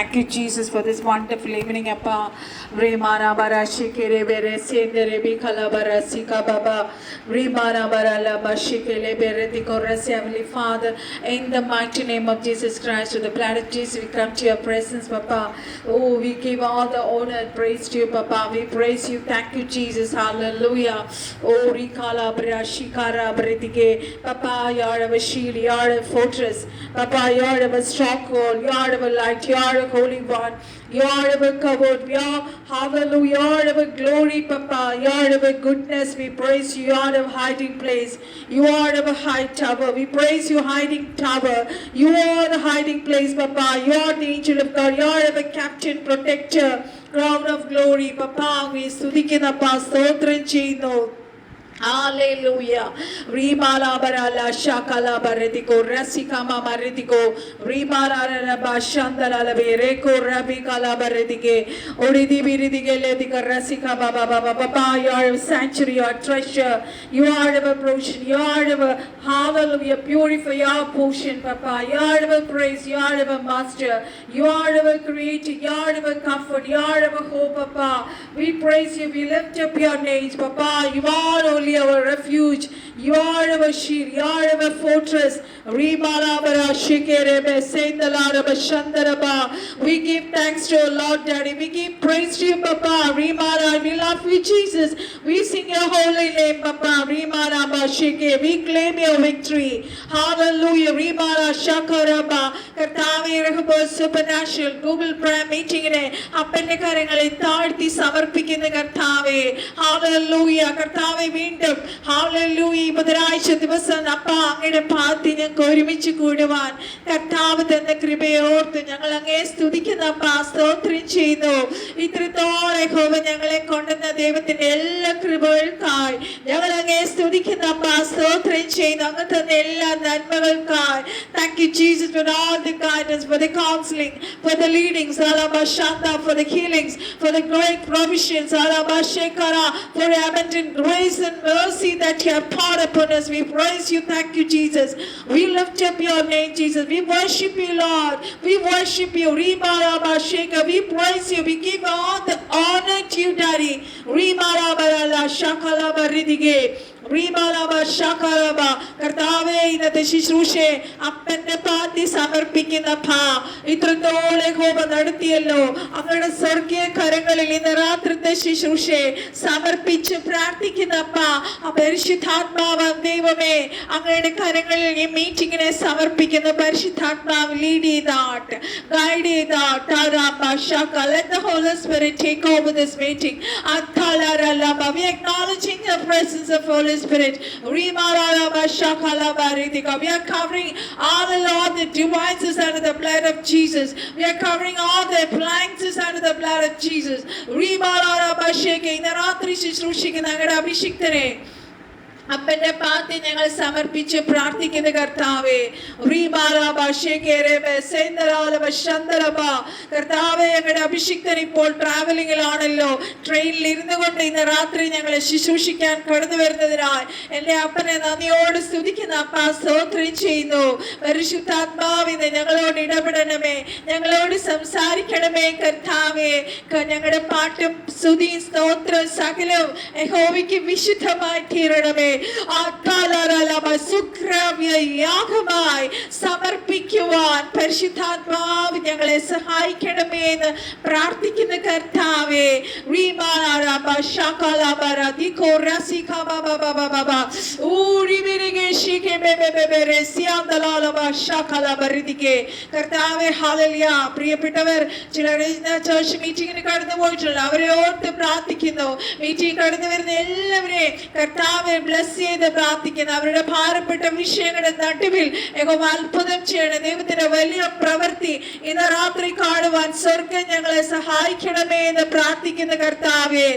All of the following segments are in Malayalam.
Thank you, Jesus, for this wonderful evening, Appa. Remana barashi kere bere sendere bikala barasi kababa. Remana barala bashikele bere dikorasi. Heavenly Father, in the mighty name of Jesus Christ, with the blood of Jesus, we come to your presence, Papa. Oh, we give all the honor and praise to you, Papa. We praise you. Thank you, Jesus. Hallelujah. Oh, rikala barashi kara baritike. Papa, you are our shield, you are a fortress. Papa, you are our stronghold, you are our light, you are a Holy One. You are our covered. You are, hallelujah. You are our glory, Papa. You are our goodness. We praise you. You are our hiding place. You are our high tower. We praise you, hiding tower. You are the hiding place, Papa. You are the angel of God. You are our captain, protector, crown of glory, Papa. We സ്തുതിക്കുന്നപ്പാ സ്തോത്രം ചെയ്യുന്നു. Hallelujah. Rimala barala shakala baretiko rasikama maretiko rimala bashandala bereko rabikala baretike oridi biridige ledika rasika baba baba baba. You are a sanctuary, you are treasure, you are our portion, you are our hallelujah, purify your portion, Papa. You are our praise, you are our master, you are our creator, you are our comfort, you are our hope, Papa. We praise you, we lift up your names, Papa. You are only our refuge, you are our shield, you are our fortress. We give thanks to our Lord Daddy, we give praise to you, Papa. We love you, Jesus. We sing your holy name, Papa. We claim your victory. Hallelujah. Supernatural Google Prayer meeting അപ്പന്റെ കരങ്ങളെ താഴ്ത്തി സമർപ്പിക്കുന്ന കർത്താവേ, ഹല്ലേലൂയ. കർത്താവേ, വീണ്ടും ഹല്ലേലൂയ ഈ ബുധനാഴ്ച ദിവസം അപ്പ അങ്ങയുടെ പാദത്തിൽ ഞങ്ങൾക്ക് ഒരുമിച്ച് കൂടുവാൻ കർത്താവ് തന്ന കൃപയോർത്ത് ഞങ്ങൾ അങ്ങേ സ്തുതിക്കുന്ന അപ്പ, സ്തോത്രം ചെയ്യുന്നു. ഇത്രത്തോളം യഹോവ ഞങ്ങളെ കൊണ്ടുവന്ന ദൈവത്തിന്റെ എല്ലാ കൃപകൾക്കായി ഞങ്ങൾ അങ്ങേ സ്തുതിക്കുന്ന അപ്പ, സ്തോത്രം ചെയ്യുന്നു. അങ്ങ് തന്ന എല്ലാ നന്മകൾക്കായി thank you Jesus for all the guidance, for the counseling, for the leadings, for the healings, for the great provisions, for the abundant grace and mercy that you have poured upon us. We praise you. Thank you, Jesus. We lift up your name, Jesus. We worship you, Lord. We worship you. We praise you. We give all the honor to you, Daddy. കർത്താവേ, ഇന്നത്തെ ശുശ്രൂഷയെ അപ്പന്റെ പാദത്തിൽ സമർപ്പിക്കുന്ന ഇത്രത്തോളം ഹോമ നടത്തിയല്ലോ. അങ്ങയുടെ സ്വർഗീയ കരങ്ങളിൽ ഇന്ന് രാത്രിത്തെ ശുശ്രൂഷയെ സമർപ്പിച്ച് പ്രാർത്ഥിക്കുന്ന പരിശുദ്ധാത്മാവ് ദൈവമേ, അങ്ങയുടെ കരങ്ങളിൽ ഈ മീറ്റിങ്ങിനെ സമർപ്പിക്കുന്ന പരിശുദ്ധാത്മാവ് ലീഡ് ചെയ്താട്ട്, ഗൈഡ് ചെയ്താട്ട്. Let the Holy Spirit take over this meeting. We acknowledging the presence of Holy Spirit. We are covering all the Lord, the devices under the blood of Jesus. We are covering all the appliances under the blood of Jesus. അപ്പന്റെ പാദത്തിൽ ഞങ്ങൾ സമർപ്പിച്ച് പ്രാർത്ഥിക്കുന്ന കർത്താവേ, കർത്താവേ, ഞങ്ങളുടെ അഭിഷിക്തൻ ഇപ്പോൾ ട്രാവലിംഗിലാണല്ലോ. ട്രെയിനിൽ ഇരുന്നു കൊണ്ട് ഇന്ന് രാത്രി ഞങ്ങളെ ശുശ്രൂഷിക്കാൻ കടന്നു വരുന്നതിനാൽ എന്റെ അപ്പനെ നന്ദിയോട് സ്തുതിക്കുന്ന അപ്പ, സ്തോത്രം ചെയ്യുന്നു. പരിശുദ്ധാത്മാവിനെ ഞങ്ങളോട് ഇടപെടണമേ, ഞങ്ങളോട് സംസാരിക്കണമേ കർത്താവേ. ഞങ്ങളുടെ പാട്ടും സ്തുതിയും സ്തോത്രം സകലവും യഹോവയ്ക്ക് വിശുദ്ധമായി തീരണമേ. യാഗമായി സമർപ്പിക്കുവാൻ പരിശുദ്ധാത്മാവ് ഞങ്ങളെ സഹായിക്കണമേ എന്ന് പ്രാർത്ഥിക്കുന്ന കർത്താവേ. കർത്താവേ, ഹല്ലേലൂയ. പ്രിയപ്പെട്ടവർ ചിലർ ചർച്ച് മീറ്റിംഗിന് കടന്നു പോയിട്ടുണ്ട്, അവരെ ഓർത്ത് പ്രാർത്ഥിക്കുന്നു. മീറ്റിംഗ് കടന്നു വരുന്ന എല്ലാവരെയും കർത്താവെ ബ്ലസ് ചെയ്ത് പ്രാർത്ഥിക്കുന്നു. അവരുടെ ഭാരപ്പെട്ട വിഷയങ്ങളുടെ നടുവിൽ യഹോവ അത്ഭുതം ചെയ്യണം. ദൈവത്തിന്റെ വലിയ പ്രവൃത്തി ഇന്ന് രാത്രി കാണുവാൻ സ്വർഗം ഞങ്ങളെ സഹായിക്കണമേ എന്ന് പ്രാർത്ഥിക്കുന്ന കർത്താവേ.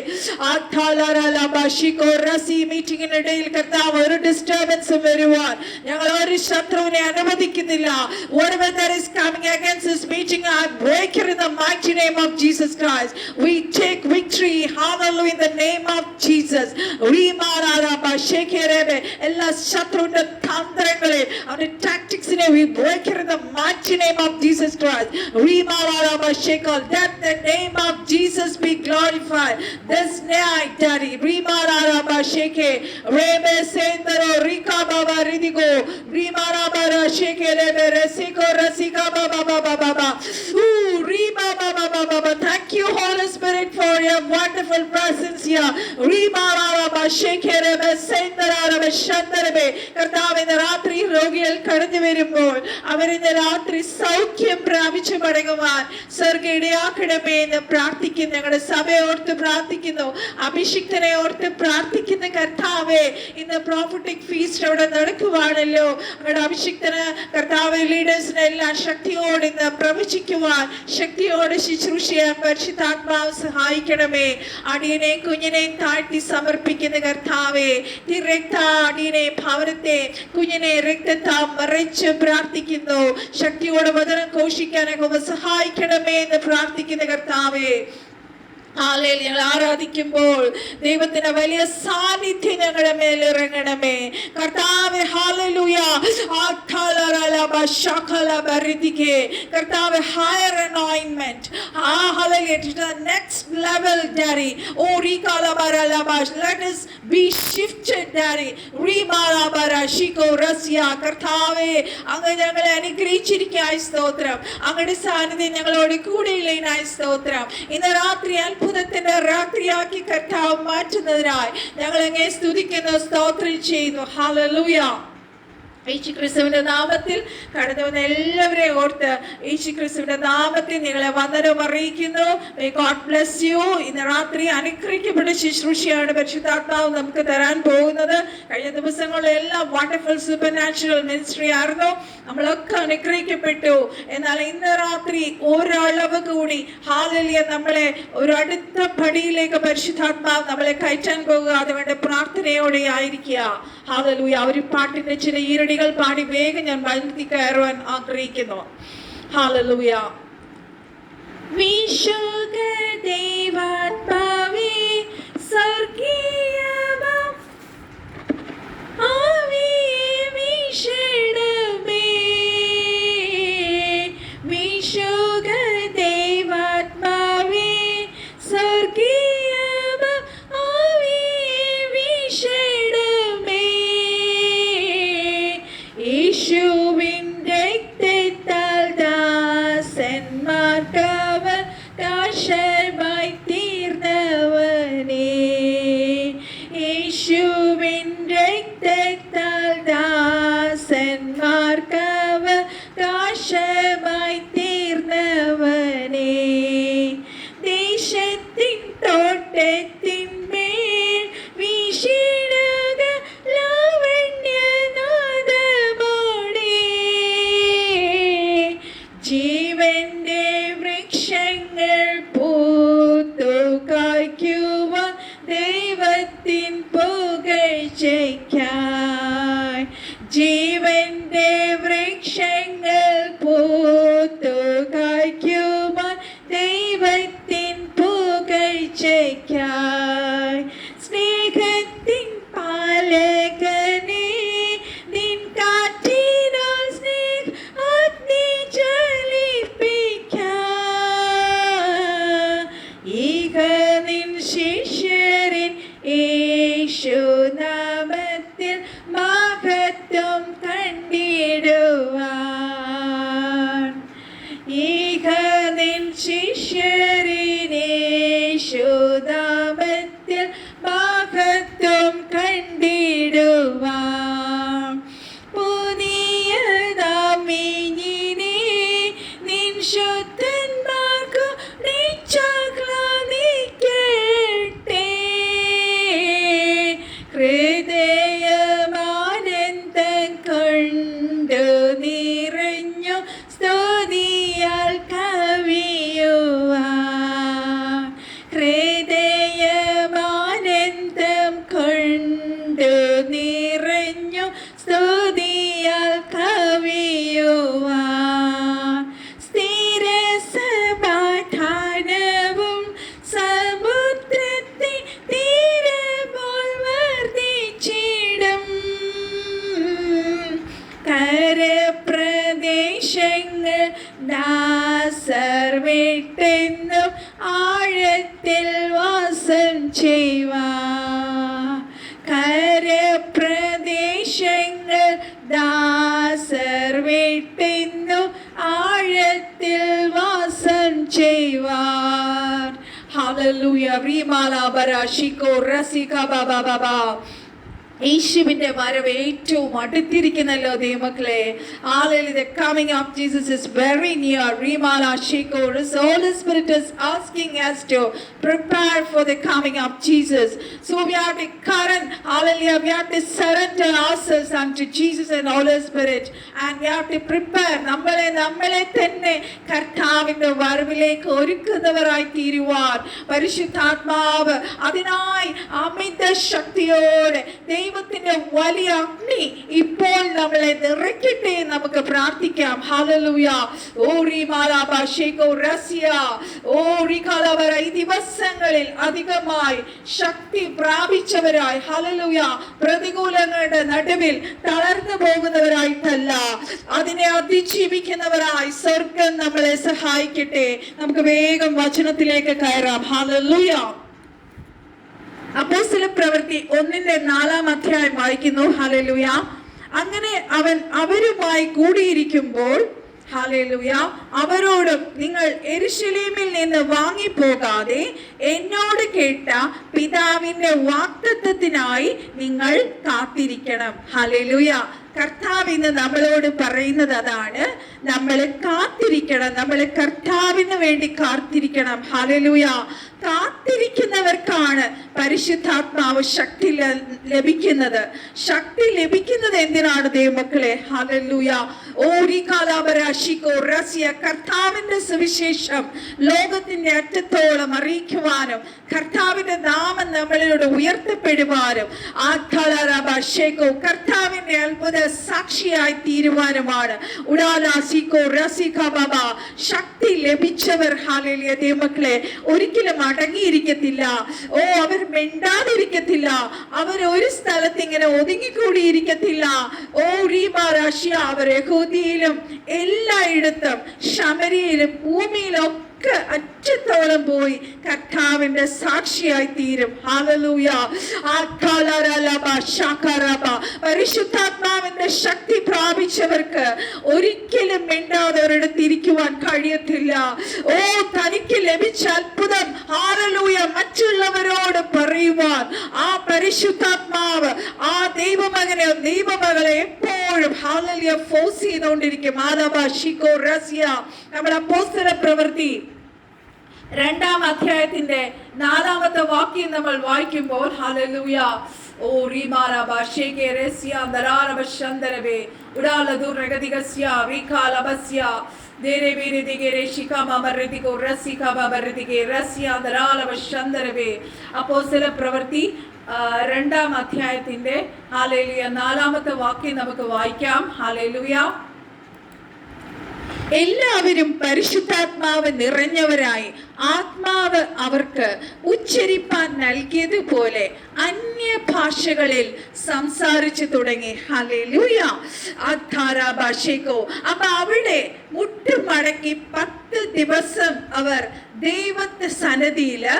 മീറ്റിംഗിനിടയിൽ കർത്താവ് ഒരു ഡിസ്റ്റർബൻസും വരുവാൻ ഞങ്ങൾ ഒരു ശത്രുവിനെ അനുവദിക്കുന്നില്ല. Whatever that is coming against this meeting, I break it in the mighty name of Jesus Christ. We take victory, hallelujah, in the name of Jesus. എല്ലാ ശത്രുവിന്റെ തന്ത്രങ്ങളെ, അവന്റെ ടാക്ടിക്സിനെ we break in the mighty name of Jesus Christ. That the name of Jesus be glorified this night, Daddy. Rebe Sendero Rika Baba Ridigo Rimara Bara Sheke Rebe Resiko Rasika Baba Baba Baba. Rima Baba Baba. Thank you, Holy Spirit, for your wonderful presence here. Rimara Baba Sheke Rebe Sendera Rebe Shandarebe. കർത്താവ് ഇന്ന് രാത്രി രോഗികൾ കടന്നു വരുമ്പോൾ അവരിന്ന് രാത്രി സൗഖ്യം പ്രാപിച്ചു മടങ്ങുവാൻ സ്വർഗ്ഗ ഇടയാക്കണമേ എന്ന് പ്രാർത്ഥിക്കുന്നു. ഞങ്ങളുടെ സഭയെ ഓർത്ത് പ്രാർത്ഥിക്കുന്നു, അഭിഷിക്തനെ ഓർത്ത് പ്രാർത്ഥിക്കുന്ന കർത്താവേ. ഇന്ന് പ്രോഫറ്റിക് ഫീസ്റ്റ് അവിടെ നടക്കുവാണല്ലോ. ഞങ്ങളുടെ അഭിഷിക്തന് കർത്താവ് ലീഡേഴ്സിനെ എല്ലാം ശക്തിയോടെ ഇന്ന് പ്രവചിക്കുവാൻ, ശക്തിയോടെ ശുശ്രൂഷ ചെയ്യാൻ പരിശുദ്ധാത്മാവ് സഹായിക്കണമേ. അടിയനെ കുഞ്ഞിനെയും താഴ്ത്തി സമർപ്പിക്കുന്ന കർത്താവേ, അടിയനെ ഭവനത്തെ കുഞ്ഞിനെ രക്തത്താൽ മറിച്ച് പ്രാർത്ഥിക്കുന്നു. ശക്തിയോടെ വചനം ഘോഷിക്കാനൊക്കെ സഹായിക്കണമേ എന്ന് പ്രാർത്ഥിക്കുന്ന കർത്താവേ. ഞങ്ങൾ ആരാധിക്കുമ്പോൾ ദൈവത്തിന്റെ വലിയ സാന്നിധ്യം ഞങ്ങളുടെ മേൽ ഇറങ്ങണമേ കർത്താവേ. ഹല്ലേലൂയ. കർത്താവേ, higher anointment. Hallelujah. To the next level, Daddy. Let us be shifted, Daddy. കർത്താവേ, അങ്ങ് ഞങ്ങളെ അനുഗ്രഹിച്ചിരിക്കായി സ്തോത്രം. അങ്ങയുടെ സാന്നിധ്യം ഞങ്ങളോട് കൂടെയില്ലായി സ്തോത്രം. ഇന്ന് രാത്രി അത്ഭുതത്തിന്റെ രാത്രിയാക്കി കർത്താവ് മാറ്റുന്നതിനായി ഞങ്ങൾ അങ്ങേ സ്തുതിക്കുന്നു, സ്തോത്രം ചെയ്യുന്നു. ഹല്ലേലൂയ. യേശുക്രിസ്തുവിന്റെ നാമത്തിൽ കടന്നു വന്ന എല്ലാവരെയും ഓർത്ത് യേശുക്രിസ്തുവിന്റെ നാമത്തിൽ നിങ്ങളെ വന്ദനം അറിയിക്കുന്നു. May God bless you. ഇന്ന് രാത്രി അനുഗ്രഹിക്കപ്പെട്ട ശുശ്രൂഷയാണ് പരിശുദ്ധാത്മാവ് നമുക്ക് തരാൻ പോകുന്നത്. കഴിഞ്ഞ ദിവസങ്ങളിലെല്ലാം വണ്ടർഫുൾ സൂപ്പർ നാച്ചുറൽ മിനിസ്ട്രി ആയിരുന്നു. നമ്മളൊക്കെ അനുഗ്രഹിക്കപ്പെട്ടു. എന്നാൽ ഇന്ന് രാത്രി ഒരളവ് കൂടി ഹല്ലേലൂയ നമ്മളെ ഒരു അടുത്ത പടിയിലേക്ക് പരിശുദ്ധാത്മാവ് നമ്മളെ കയറ്റാൻ പോകുക. അതുകൊണ്ട് പ്രാർത്ഥനയോടെ ആയിരിക്കുക. ഹല്ലേലൂയ. ഒരു പാട്ടിന്റെ ചില ഈരടികൾ പാടി വേഗം ഞാൻ വഴുതി കയറുവാൻ ആഗ്രഹിക്കുന്നു. ഹല്ലേലൂയ. വിശുദ്ധ ദൈവാത്മാവേ, സ്വർഗീയമാം ആവിയെ വീശണമേ. വിശുദ്ധ ദൈവാത്മാവേ, സ്വർഗീയമാം ആവിയെ വീശണമേ. യേശുവിൻ രക്തത്താൽ ദാസന്മാർക്കവർ കാശമായി തീർന്ന വിട്ടെന്നും ആഴത്തിൽ വാസം ചെയ്യുവാൻ കരപ്രദേശങ്ങൾ ദാസർ വിട്ടെന്നും ആഴത്തിൽ വാസം ചെയ്യുവാൻ. ഹല്ലേലൂയ. റീമാലാബരാ ഷിക്കോ റസിക ബാബാ ബാബാ. യേശുവിന്റെ വരവ് ഏറ്റവും അടുത്തിരിക്കുന്നല്ലോ ദൈവമക്കളെ. Hallelujah. The coming of Jesus is very near. Rimala Shiko. The Holy Spirit is asking us to prepare for the coming of Jesus. So we have to current, hallelujah, we have to surrender ourselves unto Jesus and Holy Spirit. And we have to prepare. നമ്മളെ തന്നെ കർത്താവിന്റെ വരവിലേക്ക് ഒരുക്കുന്നവരായി തീരുവാൻ പരിശുദ്ധാത്മാവ് അതിനായി അമിത ശക്തിയോടെ ദൈവത്തിന്റെ വലിയ അഗ്നി ഇപ്പോൾ നമ്മളെ നിറയ്ക്കട്ടെ. നമുക്ക് പ്രാർത്ഥിക്കാം. ഹല്ലേലൂയ. ഓ റീമാലാബാ ഷേക്കോ റസിയ. ഓ റികാലവര. ഈ ദിവസങ്ങളിൽ അധികമായി ശക്തി പ്രാപിച്ചവരായി, ഹല്ലേലൂയ, പ്രതികൂലങ്ങളുടെ നടുവിൽ തളർന്നു പോകുന്നവരായിട്ടല്ല, അതിനെ അതിജീവിക്കുന്നവരായി സ്വർഗം നമ്മളെ സഹായിക്കട്ടെ. നമുക്ക് വേഗം വചനത്തിലേക്ക് കയറാം. ഹല്ലേലൂയ. അപ്പോസ്തലപ്രവൃത്തി 1:4 വായിക്കുന്നു. ഹല്ലേലൂയ. അങ്ങനെ അവൻ അവരുമായി കൂടിയിരിക്കുമ്പോൾ, ഹല്ലേലൂയ, അവരോടും നിങ്ങൾ യെരൂശലേമിൽ നിന്ന് വാങ്ങിപ്പോകാതെ എന്നോട് കേട്ട പിതാവിന്റെ വാഗ്ദത്തത്തിനായി നിങ്ങൾ കാത്തിരിക്കണം. ഹല്ലേലൂയ. കർത്താവ് ഇന്ന് നമ്മളോട് പറയുന്നത് അതാണ്. നമ്മൾ കാത്തിരിക്കണം. നമ്മൾ കർത്താവിന് വേണ്ടി കാത്തിരിക്കണം. ഹല്ലേലൂയ. കാത്തിരിക്കുന്നവർക്കാണ് പരിശുദ്ധാത്മാവ് ശക്തി ലഭിക്കുന്നത്. ശക്തി ലഭിക്കുന്നത് എന്തിനാണ് ദൈവമക്കളെ? ഹല്ലേലൂയ. കർത്താവിന്റെ സുവിശേഷം ലോകത്തിന്റെ അറ്റത്തോളം അറിയിക്കുവാനും കർത്താവിന്റെ നാമം നമ്മളിലൂടെ ഉയർത്തപ്പെടുവാനും കർത്താവിന്റെ അത്ഭുത സാക്ഷിയായി തീരുവാനുമാണ്. ശക്തി ലഭിച്ചവർ, ഹല്ലേലൂയ, ദൈവമക്കളെ, ഒരിക്കലും അടങ്ങിയിരിക്കത്തില്ല. അവർ മിണ്ടാതിരിക്കത്തില്ല. അവർ ഒരു സ്ഥലത്ത് ഇങ്ങനെ ഒതുങ്ങിക്കൂടിയിരിക്കത്തില്ല. അവർ യഹൂദിയിലും എല്ലായിടത്തും ശമരിയിലും ഭൂമിയിലും അറ്റത്തോളം പോയി കർത്താവിന്റെ സാക്ഷിയായി തീരും. ഹല്ലേലൂയ. പരിശുദ്ധാത്മാവിന്റെ ശക്തി പ്രാപിച്ചവർക്ക് ഒരിക്കലും മിണ്ടാതെ ഒരിടത്ത് ഇരിക്കുവാൻ കഴിയത്തില്ല. തനിക്ക് ലഭിച്ച അത്ഭുതം, ഹല്ലേലൂയ, മറ്റുള്ളവരോട് പറയുവാൻ ആ പരിശുദ്ധാത്മാവ്, ആ ദൈവമകനെ ദൈവമകളെ എപ്പോഴും, ഹല്ലേലൂയ, ഫോഴ്സ് ചെയ്തുകൊണ്ടിരിക്കും. നമ്മുടെ അപ്പോസ്തലപ്രവൃത്തി 2 4 വാക്യം നമ്മൾ വായിക്കുമ്പോൾ, ഹല്ലേലൂയ, ഓ റീമാലാബാ ഷേകെ റസിയ ദരാരബ ശന്ദരബേ ഉഡാലദുർ രഗദിഗസ്യ റീകാലബസ്യ ദേരെ ബേരെ ദിഗരെ ശികാമ മർദികോ റസികാ ബർദികെ റസിയ ദരാലബ ശന്ദരബേ. അപ്പോസ്തലപ്രവൃത്തി 2 ഹല്ലേലൂയ 4 വാക്യം നമുക്ക് വായിക്കാം. ഹല്ലേലൂയ. എല്ലാവരും പരിശുദ്ധാത്മാവ് നിറഞ്ഞവരായി ആത്മാവ് അവർക്ക് ഉച്ചരിപ്പാൻ നൽകിയതുപോലെ അന്യഭാഷകളിൽ സംസാരിച്ചു തുടങ്ങി. ഹല്ലേലൂയ. അപ്പൊ അവിടെ മുട്ടുമടക്കി 10 ദിവസം അവർ ദൈവത്തെ സന്നിധിയില്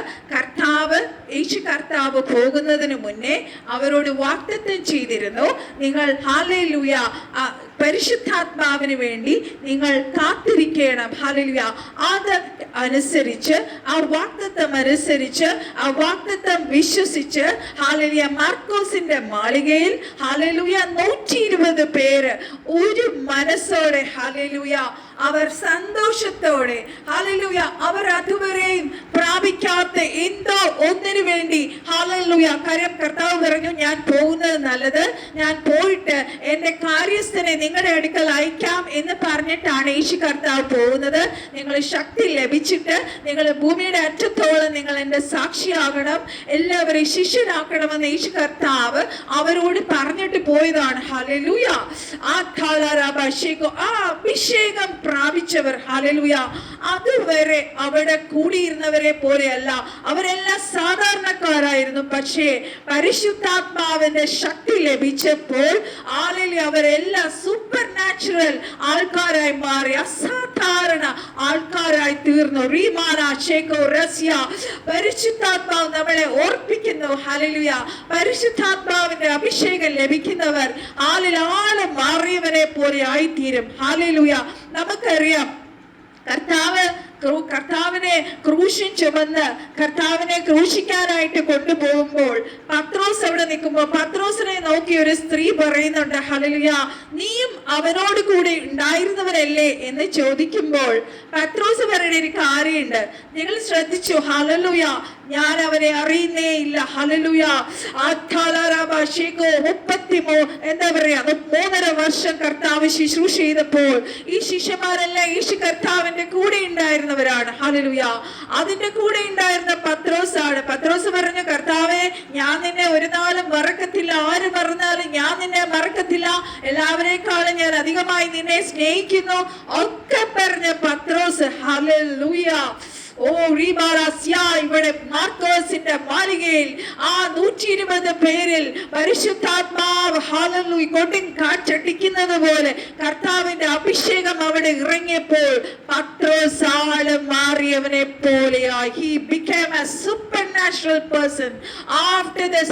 യേശു കർത്താവ് പോകുന്നതിന് മുന്നേ അവരോട് വാഗ്ദത്തം ചെയ്തിരുന്നു, നിങ്ങൾ ഹല്ലേലൂയ പരിശുദ്ധാത്മാവിന് വേണ്ടി നിങ്ങൾ കാത്തിരിക്കണം. ഹല്ലേലൂയ. അത് അനുസരിച്ച്, ആ വാഗ്ദത്തം അനുസരിച്ച്, ആ വാഗ്ദത്തം വിശ്വസിച്ച്, ഹല്ലേലൂയ, മാർക്കോസിന്റെ മാളികയിൽ, ഹല്ലേലൂയ, 120 പേര് ഒരു മനസ്സോടെ, ഹല്ലേലൂയ, അവർ സന്തോഷത്തോടെ, ഹല്ലേലൂയ, അവർ അതുവരെയും പ്രാപിക്കാത്ത എന്തോ ഒന്നിനു വേണ്ടി, ഹല്ലേലൂയ, കാര്യം കർത്താവ് പറഞ്ഞു, ഞാൻ പോകുന്നത് നല്ലത്, ഞാൻ പോയിട്ട് എന്റെ കാര്യസ്ഥനെ നിങ്ങളുടെ അടുക്കൽ അയക്കാം എന്ന് പറഞ്ഞിട്ടാണ് യേശു കർത്താവ് പോകുന്നത്. നിങ്ങൾ ശക്തി ലഭിച്ചിട്ട് നിങ്ങൾ ഭൂമിയുടെ അറ്റത്തോളം നിങ്ങൾ എന്റെ സാക്ഷിയാകണം, എല്ലാവരെയും ശിഷ്യനാക്കണമെന്ന് യേശു കർത്താവ് അവരോട് പറഞ്ഞിട്ട് പോയതാണ്. ഹല്ലേലൂയ. ആ അഭിഷേകം പ്രാപിച്ചവർ, ഹല്ലേലൂയ, അതുവരെ അവിടെ കൂടിയിരുന്നവരെ പോലെയല്ല. അവരെല്ലാം സാധാരണക്കാരായിരുന്നു. പക്ഷേ പരിശുദ്ധാത്മാവിന്റെ ശക്തി ലഭിച്ചപ്പോൾ അവരെല്ലാം സൂപ്പർ നാച്ചുറൽ ആൾക്കാരായി മാറി, അസാധാരണ ആൾക്കാരായി തീർന്നു. പരിശുദ്ധാത്മാവ് നമ്മളെ ഓർപ്പിക്കുന്നു. ഹല്ലേലൂയ. പരിശുദ്ധാത്മാവിന്റെ അഭിഷേകം ലഭിക്കുന്നവർ ആളിൽ മാറിയവരെ പോലെ ആയിത്തീരും. ഹല്ലേലൂയ. നമുക്കറിയാം കർത്താവിനെ ക്രൂശിൻ ചുമന്ന് കർത്താവിനെ ക്രൂശിക്കാനായിട്ട് കൊണ്ടുപോകുമ്പോൾ പത്രോസ് അവിടെ നിൽക്കുമ്പോൾ പത്രോസിനെ നോക്കി ഒരു സ്ത്രീ പറയുന്നുണ്ട്, ഹല്ലേലൂയ, നീയും അവനോട് കൂടെ ഉണ്ടായിരുന്നവരല്ലേ എന്ന് ചോദിക്കുമ്പോൾ പത്രോസ് പറയുന്ന ഒരു കാര്യമുണ്ട്. നിങ്ങൾ ശ്രദ്ധിച്ചു? ഹല്ലേലൂയ, ഞാൻ അവനെ അറിയുന്നേ ഇല്ല. ഹല്ലേലൂയ. 3.5 വർഷം കർത്താവ് ശുശ്രൂഷ ചെയ്തപ്പോൾ ഈ ശിഷ്യന്മാരെല്ലാം യേശു കർത്താവിന്റെ കൂടെ ഉണ്ടായിരുന്നവരാണ്. ഹല്ലേലൂയ. അതിന്റെ കൂടെ ഉണ്ടായിരുന്ന പത്രോസാണ്. പത്രോസ് പറഞ്ഞു, കർത്താവേ, ഞാൻ നിന്നെ ഒരു നാളും മറക്കത്തില്ല. ആര് മറന്നാലും ഞാൻ നിന്നെ മറക്കത്തില്ല. എല്ലാവരെക്കാളും ഞാൻ അധികമായി നിന്നെ സ്നേഹിക്കുന്നു ഒക്കെ പറഞ്ഞ പത്രോസ്. ഹല്ലേലൂയ. ഇവിടെ മാർക്കോസിന്റെ മാളികയിൽ ആ 120 പേരിൽ പരിശുദ്ധാത്മാവ് ഹല്ലേലൂയ കൊണ്ടിൻ കാറ്റടിക്കുന്നത് പോലെ കർത്താവിന്റെ അഭിഷേകം അവിടെ ഇറങ്ങിയപ്പോൾ പത്രോസ് ആള് മാറിയവനെ പോലെയായി. He became a supernatural person after this.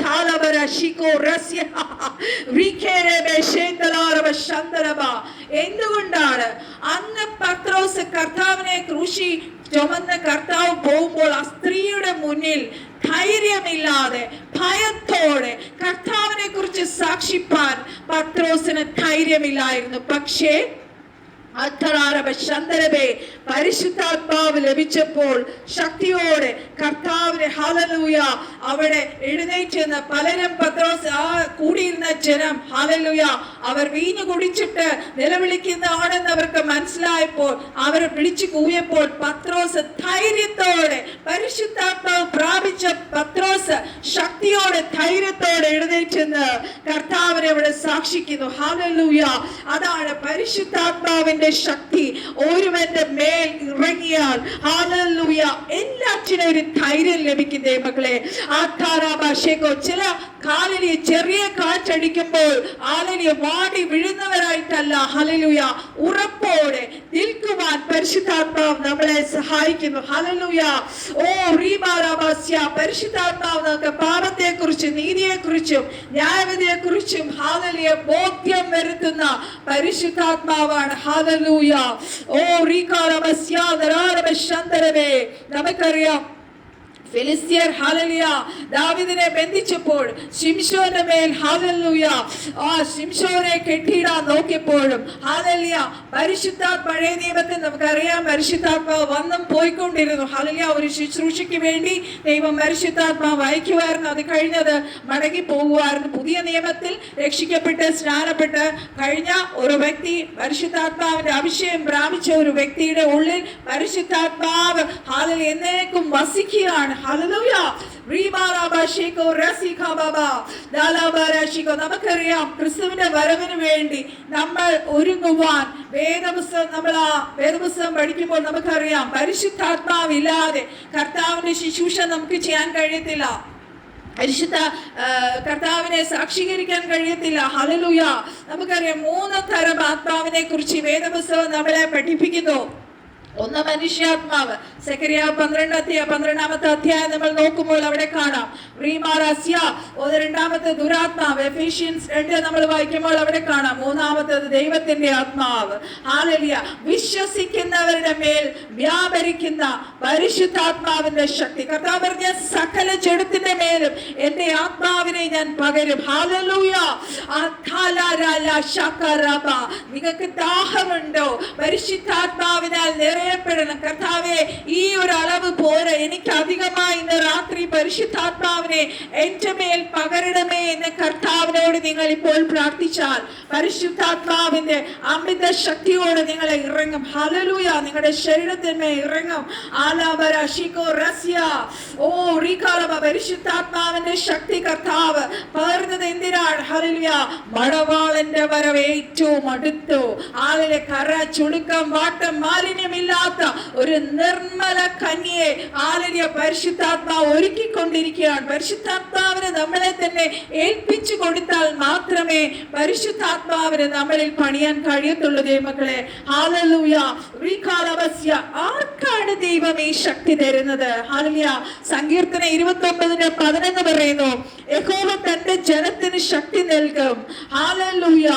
എന്തുകൊണ്ടാണ് അന്ന് പത്രോസ് കർത്താവിനെ ക്രൂശി ചുമന്ന് കർത്താവ് പോകുമ്പോൾ ആ സ്ത്രീയുടെ മുന്നിൽ ധൈര്യമില്ലാതെ ഭയത്തോടെ കർത്താവിനെ കുറിച്ച് സാക്ഷിപ്പാൻ പത്രോസിന് ധൈര്യമില്ലായിരുന്നു. പക്ഷേ പരിശുദ്ധാത്മാവ് ലഭിച്ചപ്പോൾ ശക്തിയോടെ കർത്താവിനെ ഹല്ലേലൂയ അവിടെ എഴുന്നേറ്റ് പലരും പത്രോസ് ആ കൂടിയിരുന്ന ജനം ഹല്ലേലൂയ അവർ വീഞ്ഞു കുടിച്ചിട്ട് നിലവിളിക്കുന്നതാണെന്ന് അവർക്ക് മനസ്സിലായപ്പോൾ അവരെ വിളിച്ചു കൂവിയപ്പോൾ പത്രോസ് ധൈര്യത്തോടെ പരിശുദ്ധാത്മാവ് പ്രാപിച്ച പത്രോസ് ശക്തിയോടെ ധൈര്യത്തോടെ എഴുന്നേറ്റ് കർത്താവിനെ അവിടെ സാക്ഷിക്കുന്നു. ഹല്ലേലൂയ. അതാണ് പരിശുദ്ധാത്മാവിന്റെ ശക്തി ഒരുവന്റെ മേൽ ഇറങ്ങിയാൽ ഹല്ലേലൂയ എല്ലാറ്റിനും ഒരു ധൈര്യം ലഭിക്കും. മക്കളെ, ചില കാലിൽ ചെറിയ കാറ്റടിക്കുമ്പോൾ വാടി വീഴുന്നവരായിട്ടല്ല, ഹല്ലേലൂയ, ഉറപ്പോടെ നിൽക്കുവാൻ പരിശുദ്ധാത്മാവ് നമ്മളെ സഹായിക്കുന്നു. ഹല്ലേലൂയ. പരിശുദ്ധാത്മാവ് നമുക്ക് പാപത്തെ കുറിച്ചും നീതിയെ കുറിച്ചും ന്യായവിധിയെ കുറിച്ചും ഹല്ലേലൂയ ബോധ്യം വരുത്തുന്ന പരിശുദ്ധാത്മാവാണ്. ഹല്ലേലൂയ. നമുക്കറിയാം ഫിലിസ്ത്യർ ഹല്ലേലൂയ ദാവീദിനെ ബന്ധിച്ചപ്പോൾ ശിംശോന്റെ മേൽ ഹല്ലേലൂയ ആ ശിംശോനെ കെട്ടിയിടാൻ നോക്കിയപ്പോഴും ഹല്ലേലൂയ പഴയ നിയമത്തിൽ നമുക്കറിയാം പരിശുദ്ധാത്മാവ് വന്നും പോയിക്കൊണ്ടിരുന്നു. ഹല്ലേലൂയ. ഒരു ശുശ്രൂഷയ്ക്ക് വേണ്ടി ദൈവം പരിശുദ്ധാത്മാവ് അയക്കുമായിരുന്നു. അത് കഴിഞ്ഞത് മടങ്ങി പോകുമായിരുന്നു. പുതിയ നിയമത്തിൽ രക്ഷിക്കപ്പെട്ട് സ്നാനപ്പെട്ട് കഴിഞ്ഞ ഒരു വ്യക്തി പരിശുദ്ധാത്മാവിന്റെ അഭിഷേകം പ്രാപിച്ച ഒരു വ്യക്തിയുടെ ഉള്ളിൽ പരിശുദ്ധാത്മാവ് ഹല്ലേലൂയ എന്നേക്കും വസിക്കുകയാണ്. ഹല്ലേലൂയ. നമുക്കറിയാം ക്രിസ്തുവിന്റെ വരവിന് വേണ്ടി നമ്മൾ ഒരുങ്ങുവാൻ വേദപുസ്തകം പഠിക്കുമ്പോൾ നമുക്കറിയാം പരിശുദ്ധാത്മാവില്ലാതെ കർത്താവിന്റെ ശുശ്രൂഷ നമുക്ക് ചെയ്യാൻ കഴിയത്തില്ല. പരിശുദ്ധ കർത്താവിനെ സാക്ഷീകരിക്കാൻ കഴിയത്തില്ല. ഹല്ലേലൂയ. നമുക്കറിയാം 3 തരം ആത്മാവിനെ കുറിച്ച് വേദപുസ്തകം നമ്മളെ പഠിപ്പിക്കുന്നു. ഒന്ന് മനുഷ്യാത്മാവ്. സെക്കറിയ 12-ാമത്തെ അധ്യായം നമ്മൾ നോക്കുമ്പോൾ അവിടെ കാണാം. രണ്ടാമത്തെ ദുരാത്മാവ്. എഫേഷ്യൻസ് 2 നമ്മൾ വായിക്കുമ്പോൾ അവിടെ കാണാം. മൂന്നാമത്തേത് ദൈവത്തിന്റെ ആത്മാവ്. ഹല്ലേലൂയ. വിശ്വസിക്കുന്നവരുടെ മേൽ വ്യാപരിക്കുന്ന പരിശുദ്ധാത്മാവിന്റെ ശക്തി. കർത്താവ് പറഞ്ഞ സകല ജഡത്തിന്റെ മേലും എന്റെ ആത്മാവിനെ ഞാൻ പകരും. ഹല്ലേലൂയ. നിങ്ങൾക്ക് ദാഹമുണ്ടോ? പരിശുദ്ധാത്മാവിനാൽ നിറയപ്പെടണം. കർത്താവേ, ഈ ഒരു അളവ് പോരെ, എനിക്ക് അധികമായി ഇന്ന് രാത്രി പരിശുദ്ധാത്മാവിനെ എന്റെ മേൽ പകരണമേ എന്ന് കർത്താവിനോട് നിങ്ങൾ ഇപ്പോൾ പ്രാർത്ഥിച്ചാൽ പരിശുദ്ധാത്മാവിന്റെ അമൃത ശക്തിയോട് നിങ്ങളെ ഇറങ്ങും. ഹല്ലേലൂയ. നിങ്ങളുടെ ശരീരത്തിന്മേൽ ഇറങ്ങും. പരിശുദ്ധാത്മാവിന്റെ ശക്തി കർത്താവ് പകർന്നത് എന്തിനാണ്? ഹല്ലേലൂയ. മടവാളന്റെ വരവ് ഏറ്റവും അടുത്തു. ആളിലെ കറ ചുളുക്കം വാട്ടം മാലിന്യമില്ല പാപമില്ലാത്ത ഒരു നിർമ്മല കന്യയെ ഹല്ലേലൂയ പരിശുദ്ധാത്മാവ് ഒരുക്കിക്കൊണ്ടിരിക്കുകയാണ്. പരിശുദ്ധാത്മാവിനെ നമ്മളെ തന്നെ ഏൽപ്പിച്ചു കൊടുത്താൽ മാത്രമേ പരിശുദ്ധാത്മാവിനെ നമ്മളിൽ പണിയാൻ കഴിയത്തുള്ളൂ ദൈവമക്കളെ. ഹല്ലേലൂയ. ആർക്കാണ് ദൈവം ഈ ശക്തി തരുന്നത്? ഹല്ലേലൂയ. സങ്കീർത്തനം 29:11 പറയുന്നു, യഹോവ തന്റെ ജനത്തിന് ശക്തി നൽകും. ഹല്ലേലൂയ.